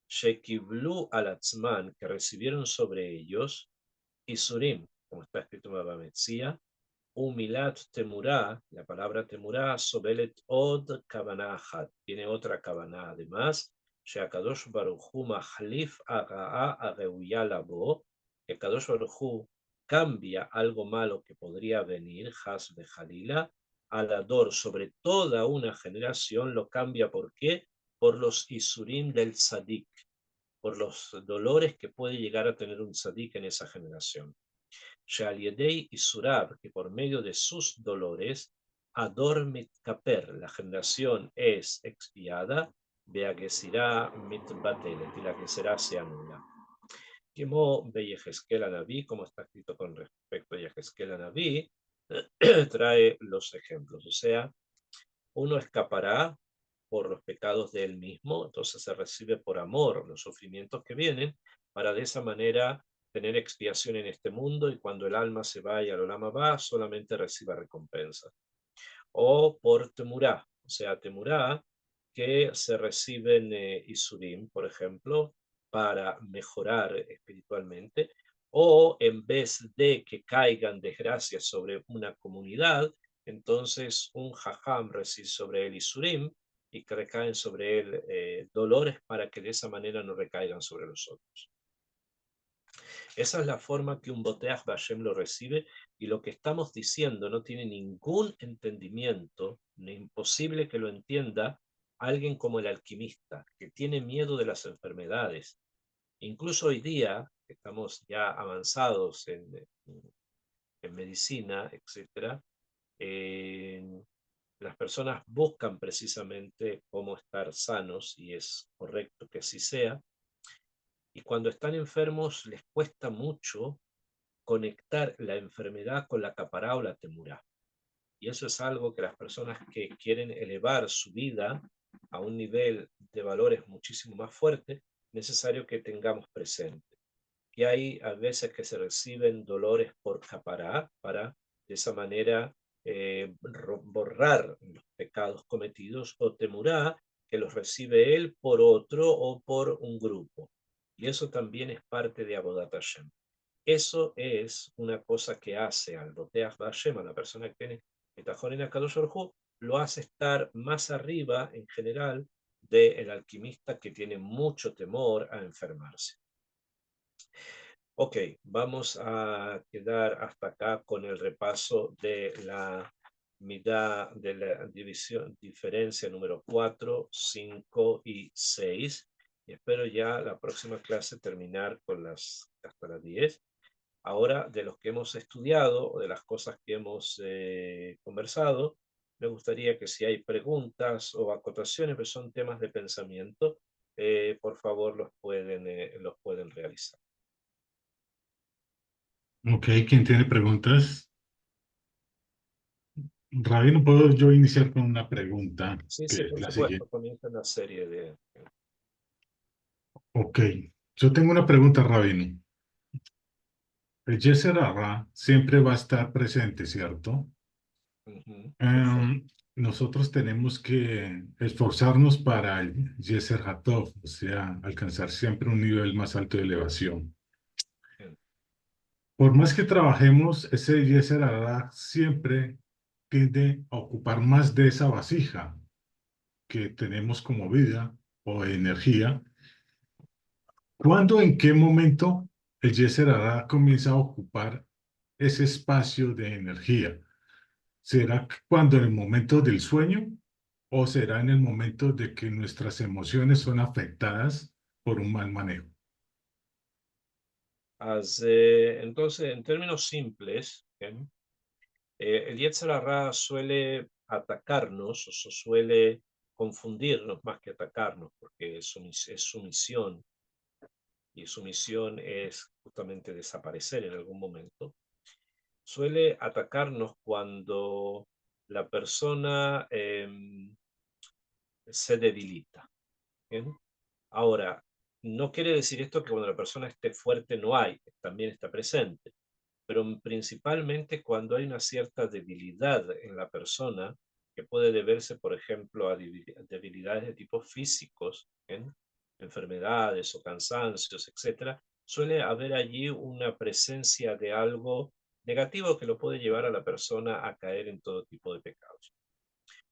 שקיבלו על עצמם, que recibieron sobre ellos, isurim, como está escrito en Baba Metzia, umilat temurá, la palabra temurá, sobelet od kavaná achat, tiene otra kavaná además, שהקדוש ברוך הוא מחליף הרעה הראויה לבוא, que הקדוש ברוך הוא cambia algo malo que podría venir, Has Bejalila, Alador, sobre toda una generación, lo cambia. ¿Por qué? Por los Isurim del Tzadik, por los dolores que puede llegar a tener un Tzadik en esa generación. Shealiedei Isurab, que por medio de sus dolores, Ador Mitkaper, la generación es expiada, Beagesirá Mitbatelet, y la que será se anula. Como Yehezkel Anabí, como está escrito con respecto a Yehezkel Anabí, trae los ejemplos. O sea, uno escapará por los pecados de él mismo, entonces se recibe por amor los sufrimientos que vienen, para de esa manera tener expiación en este mundo y cuando el alma se vaya al Olam Abba solamente reciba recompensa. O por temurá, o sea, temurá que se reciben Isurim, por ejemplo, para mejorar espiritualmente, o en vez de que caigan desgracias sobre una comunidad, entonces un jajam recibe sobre él isurim y que recaen sobre él dolores para que de esa manera no recaigan sobre los otros. Esa es la forma que un Boteach Bashem lo recibe, y lo que estamos diciendo no tiene ningún entendimiento, ni imposible que lo entienda alguien como el alquimista, que tiene miedo de las enfermedades. Incluso hoy día, que estamos ya avanzados en medicina, etcétera, las personas buscan precisamente cómo estar sanos, y es correcto que así sea, y cuando están enfermos les cuesta mucho conectar la enfermedad con la capará o la temurá. Y eso es algo que las personas que quieren elevar su vida a un nivel de valores muchísimo más fuerte, necesario que tengamos presente. Y hay a veces que se reciben dolores por capará para de esa manera borrar los pecados cometidos, o temurá, que los recibe él por otro o por un grupo. Y eso también es parte de Avodat Hashem. Eso es una cosa que hace al Boteach Hashem, a la persona que tiene Bitajón en Akadosh Baruj Hu, lo hace estar más arriba en general del alquimista que tiene mucho temor a enfermarse. Ok, vamos a quedar hasta acá con el repaso de la mitad de la diferencia número 4, 5 y 6. Y espero ya la próxima clase terminar con hasta las 10. Ahora, de los que hemos estudiado o de las cosas que hemos conversado, me gustaría que si hay preguntas o acotaciones, que son temas de pensamiento, por favor los pueden realizar. Ok, ¿quién tiene preguntas? Ravi, ¿no puedo yo iniciar con una pregunta Sí, sí, que es por la supuesto, siguiente? comienza una serie de... Ok, yo tengo una pregunta, Rabino. El Yetzer Hara siempre va a estar presente, ¿cierto? Ujú, perfecto. Em, Nosotros tenemos que esforzarnos para el Yetzer Hatov, o sea, alcanzar siempre un nivel más alto de elevación. Bien. Por más que trabajemos, ese Yetzer Hara siempre tiende a ocupar más de esa vasija que tenemos como vida o energía. ¿Cuándo, en qué momento el Yetzer Hara comienza a ocupar ese espacio de energía? ¿Será cuando en el momento del sueño o será en el momento de que nuestras emociones son afectadas por un mal manejo? Entonces, en términos simples, ¿bien? El Yetzer Hara suele atacarnos, o suele confundirnos más que atacarnos, porque es su misión, y su misión es justamente desaparecer en algún momento. Suele atacarnos cuando la persona se debilita. ¿Bien? Ahora, no quiere decir esto que cuando la persona esté fuerte no hay, también está presente, pero principalmente cuando hay una cierta debilidad en la persona, que puede deberse, por ejemplo, a debilidades de tipo físicos, ¿bien? Enfermedades o cansancios, etcétera, suele haber allí una presencia de algo negativo que lo puede llevar a la persona a caer en todo tipo de pecados.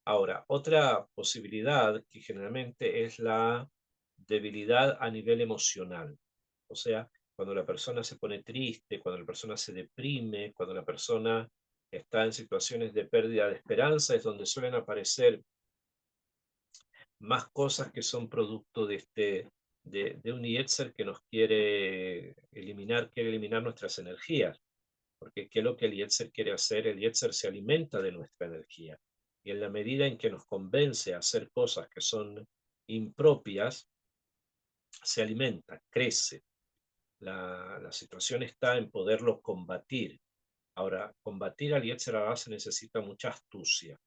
Ahora, otra posibilidad que generalmente es la debilidad a nivel emocional. O sea, cuando la persona se pone triste, cuando la persona se deprime, cuando la persona está en situaciones de pérdida de esperanza, es donde suelen aparecer más cosas que son producto de un Yetzer que nos quiere eliminar nuestras energías. Porque ¿qué es lo que el Yetzer quiere hacer? El Yetzer se alimenta de nuestra energía. Y en la medida en que nos convence a hacer cosas que son impropias, se alimenta, crece. La situación está en poderlo combatir. Ahora, combatir al Yetzer Hara se necesita mucha astucia,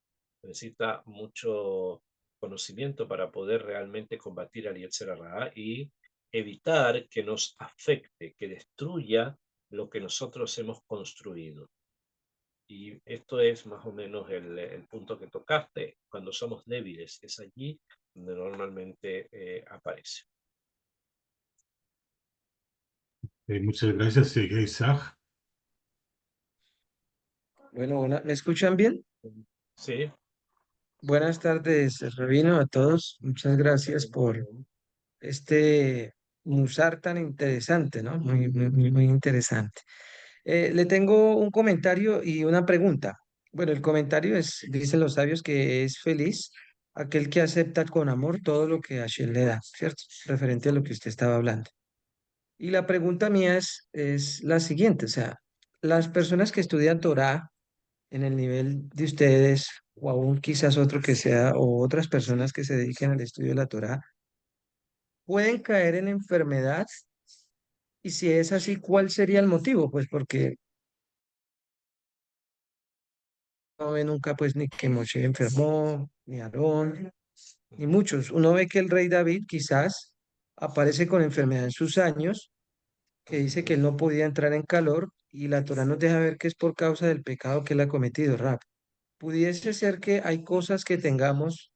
se necesita mucho conocimiento para poder realmente combatir al Yetzer Hara y evitar que nos afecte, que destruya lo que nosotros hemos construido. Y esto es más o menos el punto que tocaste. Cuando somos débiles, es allí donde normalmente aparece. Muchas gracias, sigue Isaac. Bueno, ¿me escuchan bien? Sí, Buenas tardes, Rabino, a todos. Muchas gracias por este musar tan interesante, ¿no? Muy interesante. Le tengo un comentario y una pregunta. Bueno, el comentario es, dicen los sabios, que es feliz aquel que acepta con amor todo lo que Hashem le da, ¿cierto? Referente a lo que usted estaba hablando. Y la pregunta mía es la siguiente, o sea, las personas que estudian Torah en el nivel de ustedes, o aún quizás otro que sea, o otras personas que se dediquen al estudio de la Torá, pueden caer en enfermedad, y si es así, ¿cuál sería el motivo? Pues porque no ve nunca pues ni que Moshe enfermó, ni Aarón, ni muchos. Uno ve que el rey David quizás aparece con enfermedad en sus años, que dice que él no podía entrar en calor, y la Torá nos deja ver que es por causa del pecado que él ha cometido, Rab. Pudiese ser que hay cosas que tengamos,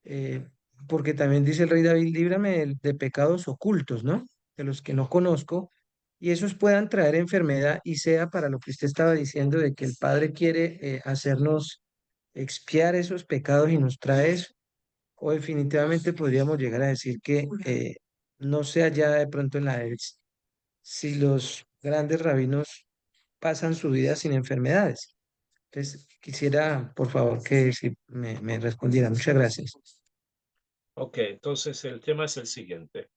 eh, porque también dice el rey David, líbrame de pecados ocultos, ¿no? De los que no conozco, y esos puedan traer enfermedad, y sea para lo que usted estaba diciendo, de que el Padre quiere hacernos expiar esos pecados y nos trae eso, o definitivamente podríamos llegar a decir que no sea ya de pronto en la ex, si los grandes rabinos pasan su vida sin enfermedades. Entonces, quisiera, por favor, que si me respondiera. Muchas gracias. ok, entonces el tema es el siguiente.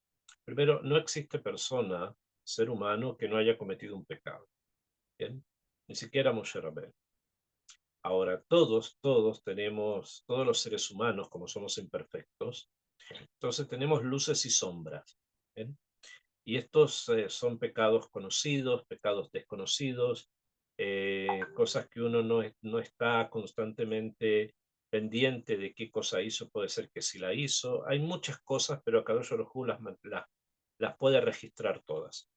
Primero, no existe persona, ser humano, que no haya cometido un pecado. ¿Bien? Ni siquiera Moshe Rabbeinu. Ahora, todos tenemos, todos los seres humanos, como somos imperfectos, entonces tenemos luces y sombras. ¿Bien? Y estos son pecados conocidos, pecados desconocidos, cosas que uno no está constantemente pendiente de qué cosa hizo, puede ser que sí la hizo. Hay muchas cosas, pero Kadosh Baruj Hu las puede registrar todas.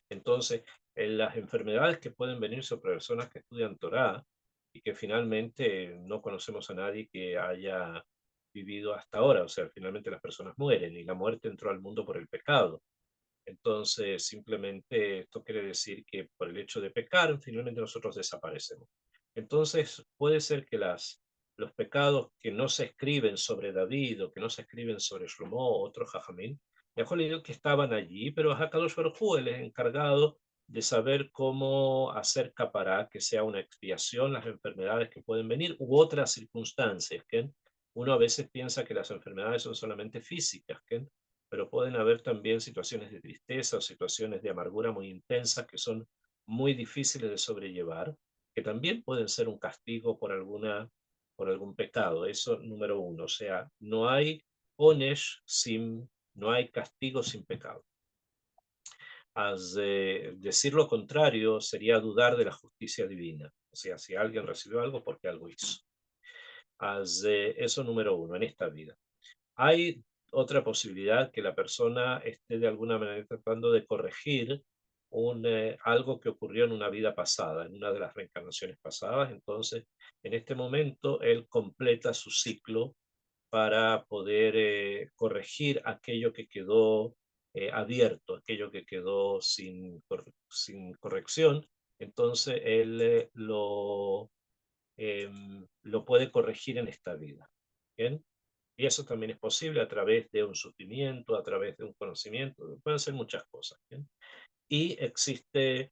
Entonces, en las enfermedades que pueden venir sobre personas que estudian Torah y que finalmente no conocemos a nadie que haya vivido hasta ahora, o sea, finalmente las personas mueren y la muerte entró al mundo por el pecado. Entonces, simplemente esto quiere decir que por el hecho de pecar, finalmente nosotros desaparecemos. Entonces, puede ser que los pecados que no se escriben sobre David o que no se escriben sobre Shlomo o otros Jajamín, mejor le digo que estaban allí, pero Hakadosh Baruj Hu, él es encargado de saber cómo hacer capará, que sea una expiación, las enfermedades que pueden venir u otras circunstancias, que uno a veces piensa que las enfermedades son solamente físicas, que pero pueden haber también situaciones de tristeza o situaciones de amargura muy intensas que son muy difíciles de sobrellevar, que también pueden ser un castigo por algún pecado. Eso número uno. O sea, no hay onesh sin, no hay castigo sin pecado. Decir lo contrario sería dudar de la justicia divina. O sea, si alguien recibió algo, porque algo hizo. Eso número uno en esta vida. Hay otra posibilidad que la persona esté de alguna manera tratando de corregir algo que ocurrió en una vida pasada, en una de las reencarnaciones pasadas. Entonces, en este momento, él completa su ciclo para poder corregir aquello que quedó abierto, aquello que quedó sin corrección. Entonces, él lo puede corregir en esta vida. ¿Bien? Y eso también es posible a través de un sufrimiento, a través de un conocimiento, pueden ser muchas cosas. ¿Bien? Y existe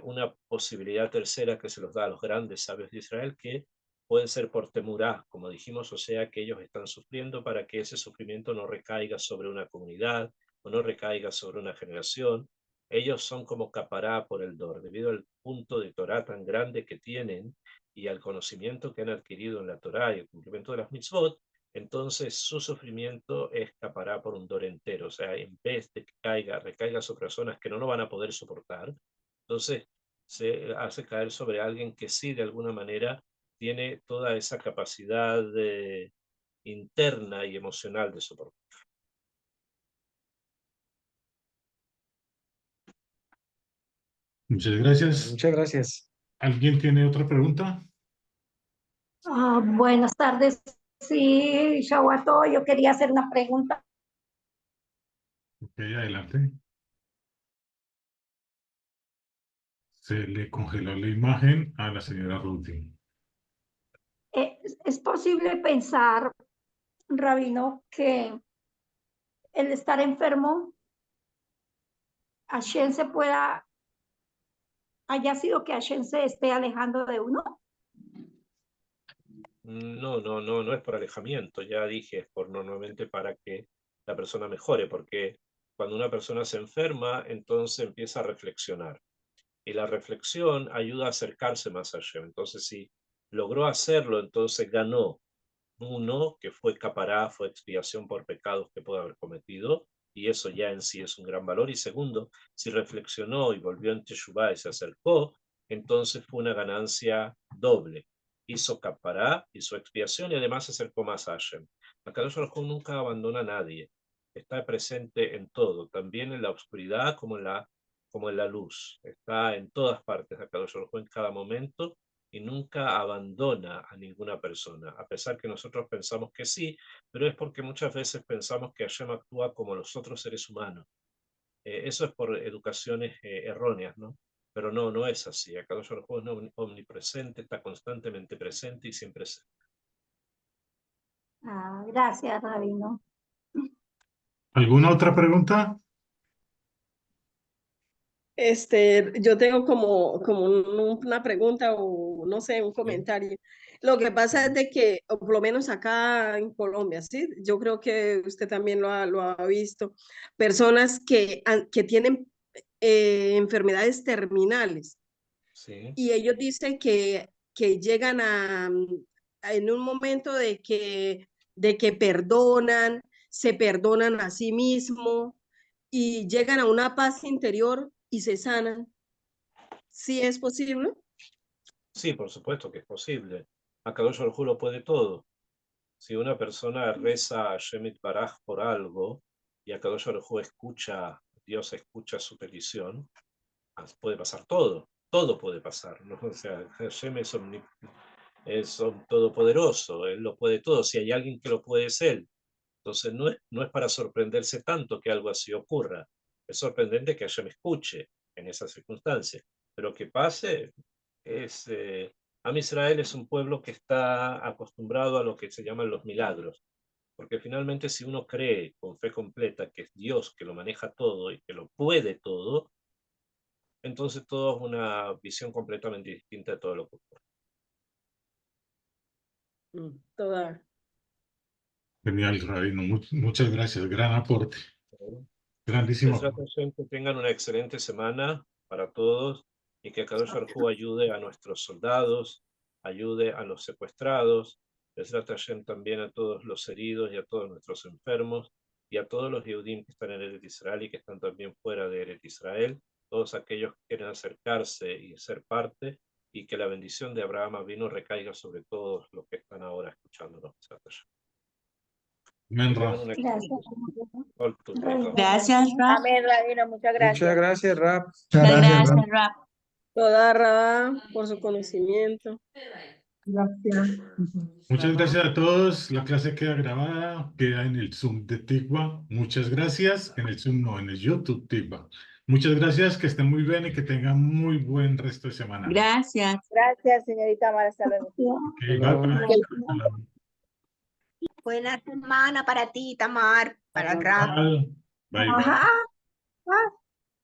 una posibilidad tercera que se los da a los grandes sabios de Israel, que puede ser por temurá, como dijimos, o sea, que ellos están sufriendo para que ese sufrimiento no recaiga sobre una comunidad o no recaiga sobre una generación. Ellos son como capará por el dor, debido al punto de Torah tan grande que tienen y al conocimiento que han adquirido en la Torah y el cumplimiento de las mitzvot. Entonces su sufrimiento escapará por un dor entero, o sea, en vez de que recaiga sobre personas que no lo van a poder soportar, entonces se hace caer sobre alguien que sí, de alguna manera, tiene toda esa capacidad interna y emocional de soportar. Muchas Bueno, gracias. muchas gracias. ¿Alguien tiene otra pregunta? Buenas tardes. Sí, Shawato, yo quería hacer una pregunta. Ok, adelante. Se le congeló la imagen a la señora Ruthie. Es posible pensar, Rabino, que el estar enfermo, Hashem haya sido que Hashem se esté alejando de uno. No es por alejamiento, ya dije, es normalmente para que la persona mejore, porque cuando una persona se enferma, entonces empieza a reflexionar. Y la reflexión ayuda a acercarse más a Hashem. Entonces, si logró hacerlo, entonces ganó. Uno, que fue capará, fue expiación por pecados que puede haber cometido, y eso ya en sí es un gran valor. Y segundo, si reflexionó y volvió en Teshuvá y se acercó, entonces fue una ganancia doble. Hizo capará, hizo expiación y además se acercó más a Hashem. Akadosh Baruj Hu nunca abandona a nadie. Está presente en todo, también en la oscuridad como en la luz. Está en todas partes, Akadosh Baruj Hu en cada momento, y nunca abandona a ninguna persona, a pesar que nosotros pensamos que sí, pero es porque muchas veces pensamos que Hashem actúa como los otros seres humanos. Eso es por educaciones erróneas, ¿no? Pero no es así. Akadosh Baruj Hu es omnipresente, está constantemente presente y siempre presente. Gracias, Rabino. ¿Alguna otra pregunta? Yo tengo como una pregunta o no sé, un comentario. Lo que pasa es de que, o por lo menos acá en Colombia, ¿sí? Yo creo que usted también lo ha visto, personas que tienen enfermedades terminales Sí. y ellos dicen que llegan en un momento de que perdonan, se perdonan a sí mismos y llegan a una paz interior y se sanan. ¿Sí es posible? Sí, por supuesto que es posible. Akadosh Baruj Hu lo puede todo. Si una persona reza a Shemit Baraj por algo y Akadosh Baruj Hu Dios escucha su petición, puede pasar todo puede pasar, ¿no? O sea, Hashem es todopoderoso, Él lo puede todo. Si hay alguien que lo puede, es Él. Entonces no es para sorprenderse tanto que algo así ocurra. Es sorprendente que Hashem escuche en esas circunstancias. Pero que pase es... Am Israel es un pueblo que está acostumbrado a lo que se llaman los milagros. Porque finalmente si uno cree con fe completa que es Dios que lo maneja todo y que lo puede todo, entonces todo es una visión completamente distinta de todo lo que ocurre. Toda. Genial, Rabino. Muchas gracias. Gran aporte. Grandísimo Les aporte. deseo que tengan una excelente semana para todos y que Akadosh Baruj Hu ayude a nuestros soldados, ayude a los secuestrados, les Hashem también a todos los heridos y a todos nuestros enfermos y a todos los Yehudim que están en Eretz Israel y que están también fuera de Eretz Israel, todos aquellos que quieren acercarse y ser parte, y que la bendición de Abraham Avinu recaiga sobre todos los que están ahora escuchándonos. Amén, Que tengan Raf. una Gracias. Gracias, Rap. Amén, Rabino, muchas Muchas gracias. gracias, Rap. Muchas gracias, Rap. Toda Radá por su conocimiento. Gracias. Muchas gracias a todos. La clase queda grabada, queda en el Zoom de Tigua. Muchas gracias. En el Zoom, no, en el YouTube Tigua. Muchas gracias, que estén muy bien y que tengan muy buen resto de semana. Gracias. Gracias, señorita Mara. Hasta luego. Ok, bye, bye. Buena semana para ti, Tamar, para el rap. Bye, bye. Ajá.